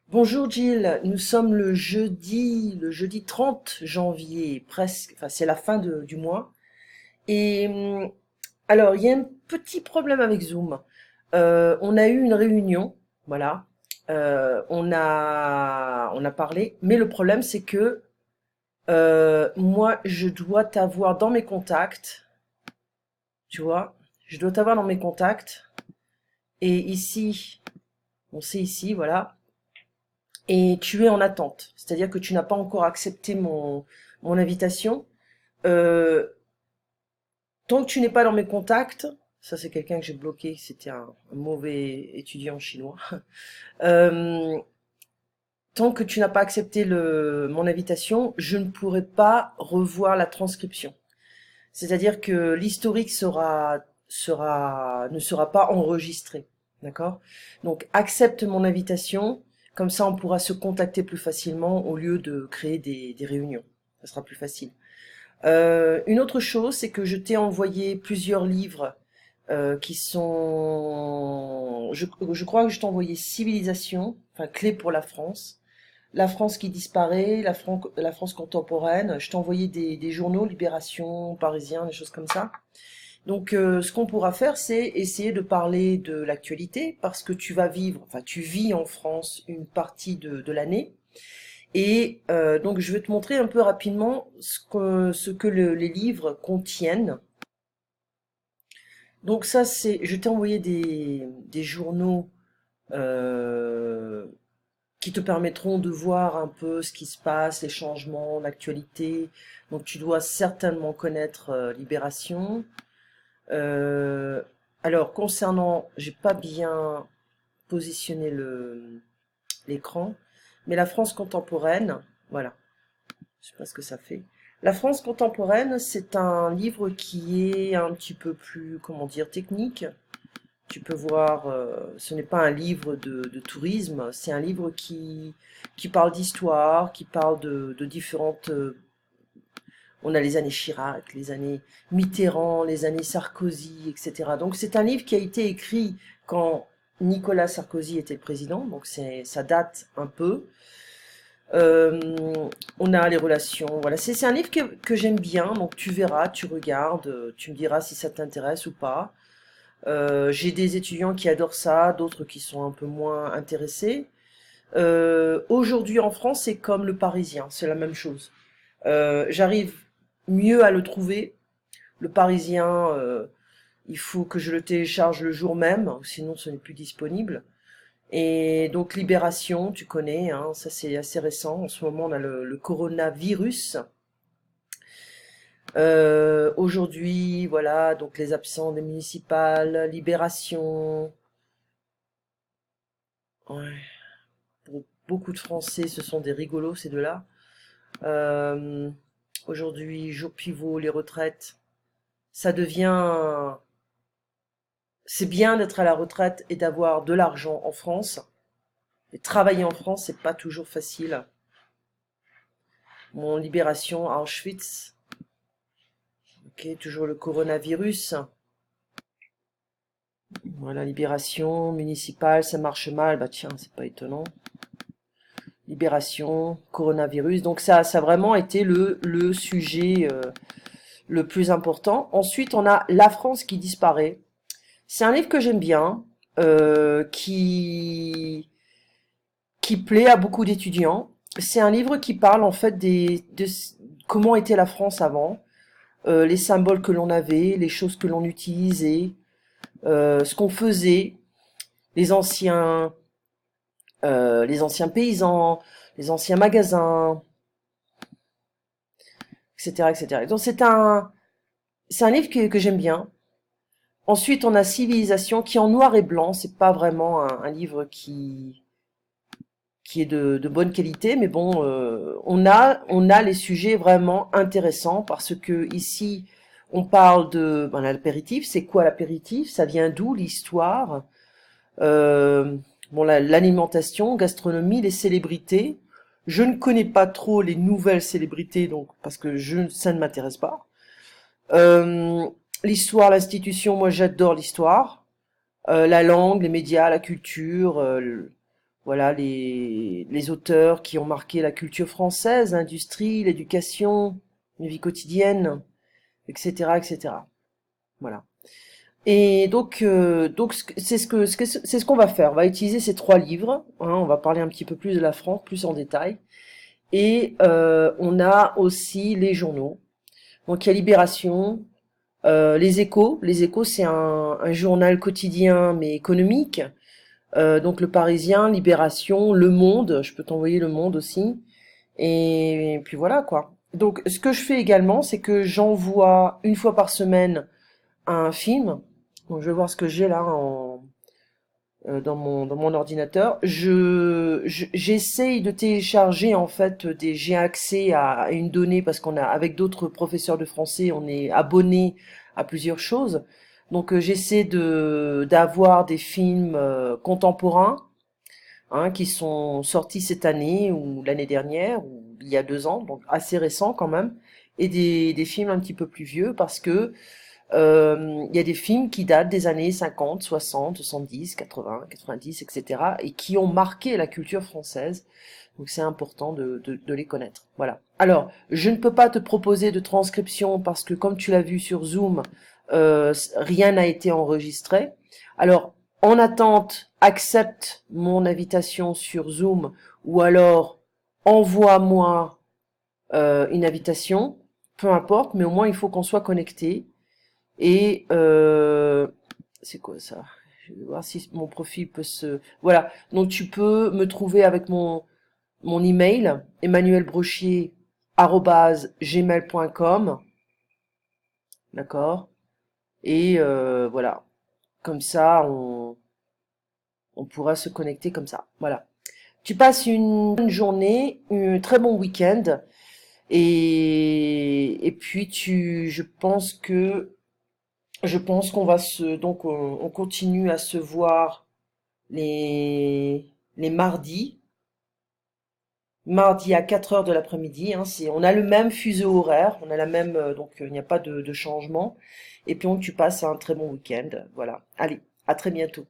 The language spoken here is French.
Bonjour Gilles, nous sommes le jeudi 30 janvier, presque, enfin c'est la fin du mois. Et alors, il y a un petit problème avec Zoom. On a eu une réunion, voilà. On a parlé, mais le problème c'est que moi je dois t'avoir dans mes contacts, tu vois. Je dois t'avoir dans mes contacts. Et ici, on sait ici, voilà. Et tu es en attente. C'est-à-dire que tu n'as pas encore accepté mon invitation. Euh, Tant que tu n'es pas dans mes contacts, ça c'est quelqu'un que j'ai bloqué, c'était un mauvais étudiant chinois. Euh, Tant que tu n'as pas accepté mon invitation, je ne pourrai pas revoir la transcription. C'est-à-dire que l'historique ne sera pas enregistré. D'accord? Donc accepte mon invitation, comme ça on pourra se contacter plus facilement au lieu de créer des réunions. Ça sera plus facile. Une autre chose, c'est que je t'ai envoyé plusieurs livres qui sont... je crois que je t'ai envoyé Civilisation, enfin Clé pour la France, La France qui disparaît, la France contemporaine. Je t'ai envoyé des journaux, Libération, Parisien, des choses comme ça. Donc ce qu'on pourra faire, c'est essayer de parler de l'actualité, parce que tu vas vivre, enfin tu vis en France une partie de l'année. Et donc je vais te montrer un peu rapidement ce que les livres contiennent. Donc ça c'est, je t'ai envoyé des journaux euh, qui te permettront de voir un peu ce qui se passe, les changements, l'actualité. Donc tu dois certainement connaître Libération. Euh, alors concernant, j'ai pas bien positionné l'écran, mais la France contemporaine, voilà. Je sais pas ce que ça fait. La France contemporaine, c'est un livre qui est un petit peu plus, comment dire, technique. Tu peux voir, ce n'est pas un livre de tourisme, c'est un livre qui parle d'histoire, qui parle de différentes... on a les années Chirac, les années Mitterrand, les années Sarkozy, etc. Donc c'est un livre qui a été écrit quand Nicolas Sarkozy était le président, donc ça date un peu. On a les relations. Voilà, c'est un livre que j'aime bien, donc tu verras, tu regardes, tu me diras si ça t'intéresse ou pas. J'ai des étudiants qui adorent ça, d'autres qui sont un peu moins intéressés. Aujourd'hui en France, c'est comme le Parisien, c'est la même chose. J'arrive mieux à le trouver. Le Parisien, il faut que je le télécharge le jour même, sinon ce n'est plus disponible. Et donc Libération, tu connais, hein, ça c'est assez récent. En ce moment, on a le coronavirus. Aujourd'hui, voilà, donc les absents des municipales, Libération. Ouais, pour beaucoup de Français, ce sont des rigolos, ces deux-là. Euh, Aujourd'hui, jour pivot, les retraites. Ça devient... C'est bien d'être à la retraite et d'avoir de l'argent en France. Mais travailler en France, c'est pas toujours facile. Mon Libération à Auschwitz. Ok, toujours le coronavirus. Voilà, Libération, municipale, ça marche mal. Bah tiens, c'est pas étonnant. Libération, coronavirus. Donc ça a vraiment été le sujet le plus important. Ensuite, on a La France qui disparaît. C'est un livre que j'aime bien, qui plaît à beaucoup d'étudiants. C'est un livre qui parle en fait de comment était la France avant, les symboles que l'on avait, les choses que l'on utilisait, ce qu'on faisait, les anciens, les anciens paysans, les anciens magasins, etc., etc. Donc c'est un livre que j'aime bien. Ensuite, on a Civilisation qui est en noir et blanc. C'est pas vraiment un livre qui est de bonne qualité, mais bon, on a les sujets vraiment intéressants parce que ici, on parle de l'apéritif. C'est quoi l'apéritif? Ça vient d'où? L'histoire. Euh, bon, l'alimentation, gastronomie, les célébrités. Je ne connais pas trop les nouvelles célébrités, donc parce que ça ne m'intéresse pas. Euh, L'histoire, l'institution, moi j'adore l'histoire. La langue, les médias, la culture, Voilà les auteurs qui ont marqué la culture française, l'industrie, l'éducation, une vie quotidienne, etc., etc. Voilà. Et donc c'est ce qu'on va faire. On va utiliser ces trois livres. Hein, on va parler un petit peu plus de la France, plus en détail. Et on a aussi les journaux. Donc il y a Libération, les Échos. Les Échos, c'est un journal quotidien mais économique. Donc Le Parisien, Libération, Le Monde. Je peux t'envoyer Le Monde aussi. Et puis voilà quoi. Donc ce que je fais également, c'est que j'envoie une fois par semaine un film. Donc je vais voir ce que j'ai là dans mon ordinateur. J'essaye de télécharger en fait j'ai accès à une donnée parce qu'on a avec d'autres professeurs de français, on est abonné à plusieurs choses. Donc j'essaie de d'avoir des films contemporains, hein, qui sont sortis cette année ou l'année dernière ou il y a 2 ans, donc assez récents quand même, et des films un petit peu plus vieux parce que il y a des films qui datent des années 50, 60, 70, 80, 90, etc. et qui ont marqué la culture française. Donc c'est important de les connaître. Voilà. Alors, je ne peux pas te proposer de transcription parce que comme tu l'as vu sur Zoom, rien n'a été enregistré. Alors, en attente, accepte mon invitation sur Zoom ou alors envoie-moi une invitation, peu importe, mais au moins il faut qu'on soit connecté. Et c'est quoi ça? Je vais voir si mon profil peut se... Voilà, donc tu peux me trouver avec mon email, emmanuelbrochier@gmail.com, d'accord? Et voilà, comme ça, on pourra se connecter comme ça. Voilà. Tu passes une bonne journée, un très bon week-end, et puis je pense qu'on va donc on continue à se voir les mardis à 4 heures de l'après-midi, hein, on a le même fuseau horaire, on a la même, donc il n'y a pas de changement. Et puis tu passes un très bon week-end, voilà. Allez, à très bientôt.